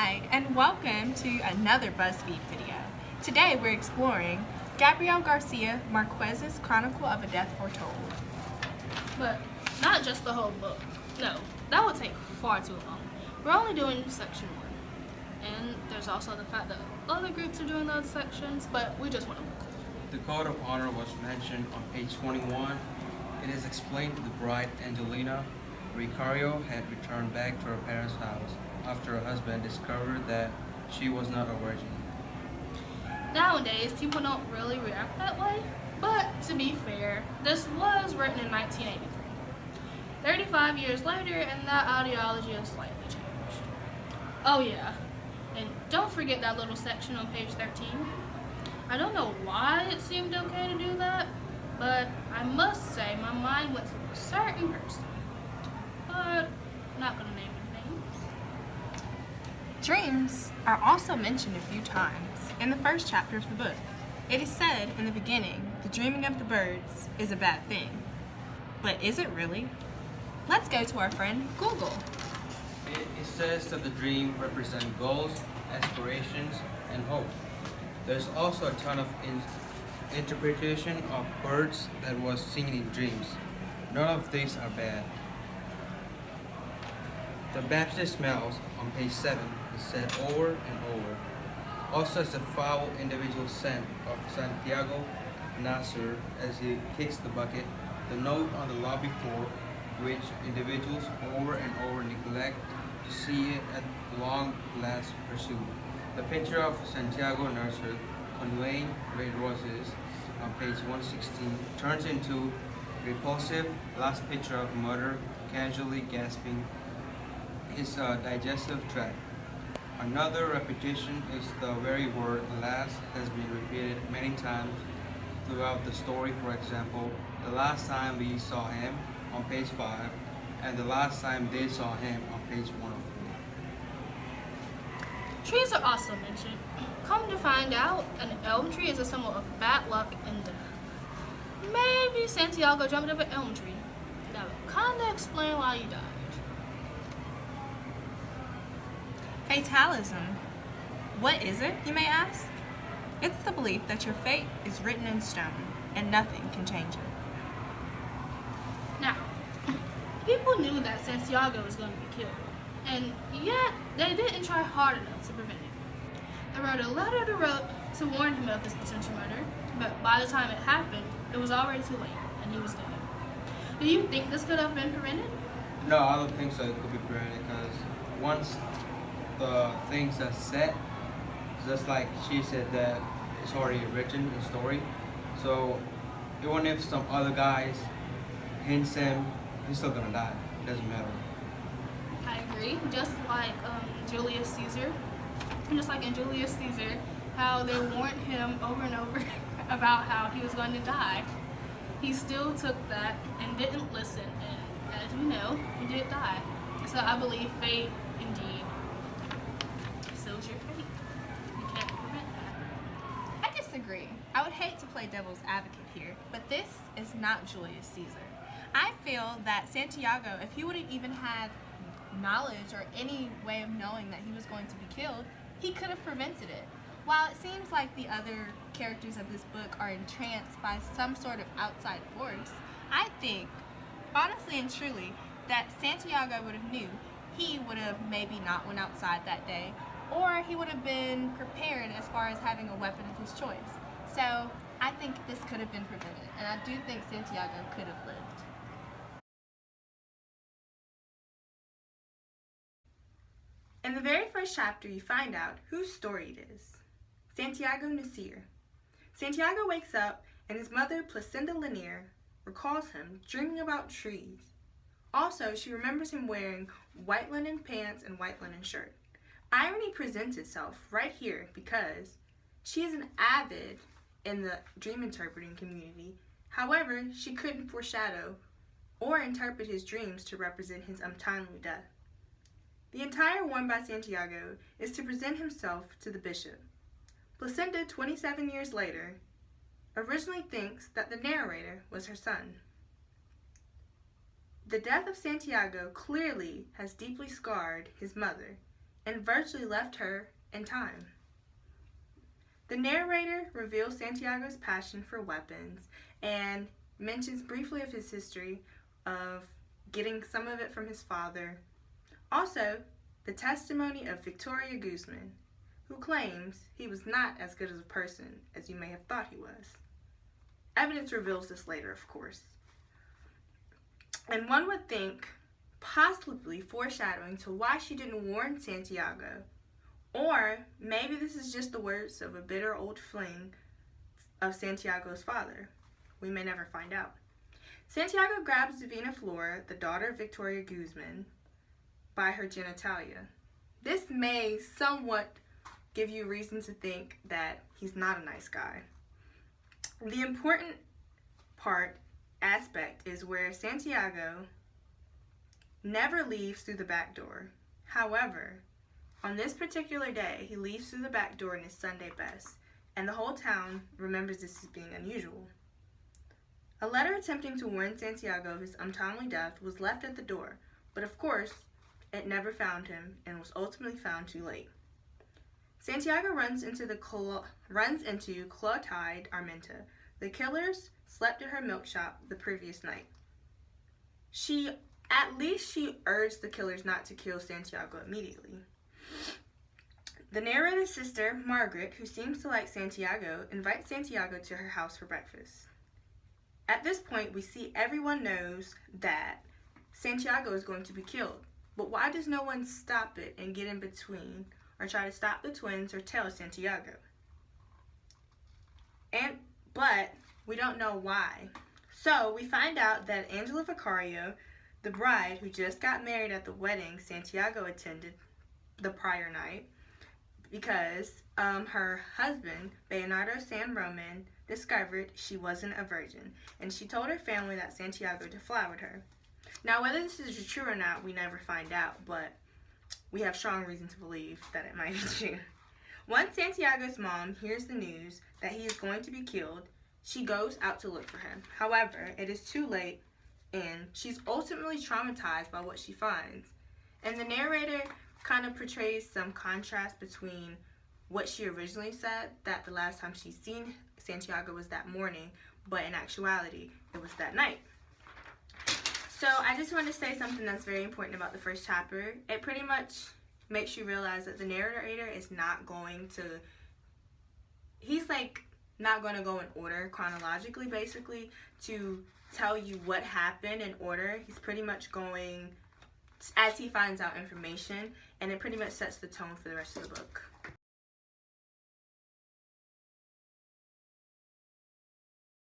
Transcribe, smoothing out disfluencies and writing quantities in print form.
Hi, and welcome to another Buzzfeed video. Today we're exploring Gabriel Garcia Marquez's Chronicle of a Death Foretold. But not just the whole book. No, that would take far too long. We're only doing section 1. And there's also the fact that other groups are doing those sections, but we just want to look cool. The code of honor was mentioned on page 21. It is explained to the bride Angelina Ricario had returned back to her parents' house after her husband discovered that she was not a virgin. Nowadays, people don't really react that way, but to be fair, this was written in 1983. 35 years later, and that ideology has slightly changed. Oh yeah, and don't forget that little section on page 13. I don't know why it seemed okay to do that, but I must say my mind went to a certain person. But I'm not going to name their names. Dreams are also mentioned a few times in the first chapter of the book. It is said in the beginning, the dreaming of the birds is a bad thing. But is it really? Let's go to our friend Google. It says that the dream represents goals, aspirations, and hope. There's also a ton of interpretation of birds that was seen in dreams. None of these are bad. The Baptist smells on page 7 is said over and over. Also, it's a foul individual scent of Santiago Nasser as he kicks the bucket. The note on the lobby floor, which individuals over and over neglect to see it at long last pursuit. The picture of Santiago Nasser conveying red roses on page 116 turns into repulsive last picture of murder casually gasping his digestive tract. Another repetition is the very word last has been repeated many times throughout the story. For example, the last time we saw him on page 5 and the last time they saw him on page 103. Trees are also mentioned. Come to find out, an elm tree is a symbol of bad luck and death. Maybe Santiago jumped up an elm tree. That would kinda explain why he died. Fatalism. What is it, you may ask? It's the belief that your fate is written in stone and nothing can change it. Now, people knew that Santiago was going to be killed, and yet they didn't try hard enough to prevent it. They wrote a letter to warn him of his potential murder, but by the time it happened, it was already too late, and he was dead. Do you think this could have been prevented? No, I don't think so. It could be prevented because once the things are set, just like she said that it's already written in story. So even if some other guys hints him, he's still gonna die. It doesn't matter. I agree. Just like Julius Caesar, just like in Julius Caesar, how they warned him over and over about how he was going to die. He still took that and didn't listen, and as we know, he did die. So I believe fate indeed seals your fate. You can't prevent that. I disagree. I would hate to play devil's advocate here, but this is not Julius Caesar. I feel that Santiago, if he would have even had knowledge or any way of knowing that he was going to be killed, he could have prevented it. While it seems like the other characters of this book are entranced by some sort of outside force, I think, honestly and truly, that Santiago would have knew. He would have maybe not went outside that day, or he would have been prepared as far as having a weapon of his choice. So I think this could have been prevented, and I do think Santiago could have lived. In the very first chapter, you find out whose story it is. Santiago Nasir. Santiago wakes up, and his mother, Placinda Lanier, recalls him dreaming about trees. Also, she remembers him wearing white linen pants and white linen shirt. Irony presents itself right here because she is an avid in the dream interpreting community. However, she couldn't foreshadow or interpret his dreams to represent his untimely death. The entire one by Santiago is to present himself to the bishop. Placinda, 27 years later, originally thinks that the narrator was her son. The death of Santiago clearly has deeply scarred his mother, and virtually left her in time. The narrator reveals Santiago's passion for weapons and mentions briefly of his history of getting some of it from his father. Also, the testimony of Victoria Guzman, who claims he was not as good as a person as you may have thought he was. Evidence reveals this later, of course. And one would think, possibly foreshadowing to why she didn't warn Santiago. Or maybe this is just the words of a bitter old fling of Santiago's father. We may never find out. Santiago grabs Davina Flora, the daughter of Victoria Guzman, by her genitalia. This may somewhat give you reason to think that he's not a nice guy. The important aspect is where Santiago never leaves through the back door. However, on this particular day, he leaves through the back door in his Sunday best, and the whole town remembers this as being unusual. A letter attempting to warn Santiago of his untimely death was left at the door, but of course, it never found him and was ultimately found too late. Santiago runs into Clotilde Armenta. The killers slept at her milk shop the previous night. At least she urged the killers not to kill Santiago immediately. The narrator's sister, Margaret, who seems to like Santiago, invites Santiago to her house for breakfast. At this point, we see everyone knows that Santiago is going to be killed. But why does no one stop it and get in between or try to stop the twins or tell Santiago? But we don't know why. So we find out that Angela Vicario, the bride who just got married at the wedding Santiago attended the prior night, because her husband, Bernardo San Roman, discovered she wasn't a virgin, and she told her family that Santiago deflowered her. Now, whether this is true or not, we never find out, but we have strong reason to believe that it might be true. Once Santiago's mom hears the news that he is going to be killed, she goes out to look for him. However, it is too late, and she's ultimately traumatized by what she finds. And the narrator kind of portrays some contrast between what she originally said, that the last time she'd seen Santiago was that morning, but in actuality, it was that night. So I just want to say something that's very important about the first chapter. It pretty much makes you realize that the narrator is not going to, he's like not going to go in order chronologically, basically, to tell you what happened in order. He's pretty much going as he finds out information, and it pretty much sets the tone for the rest of the book.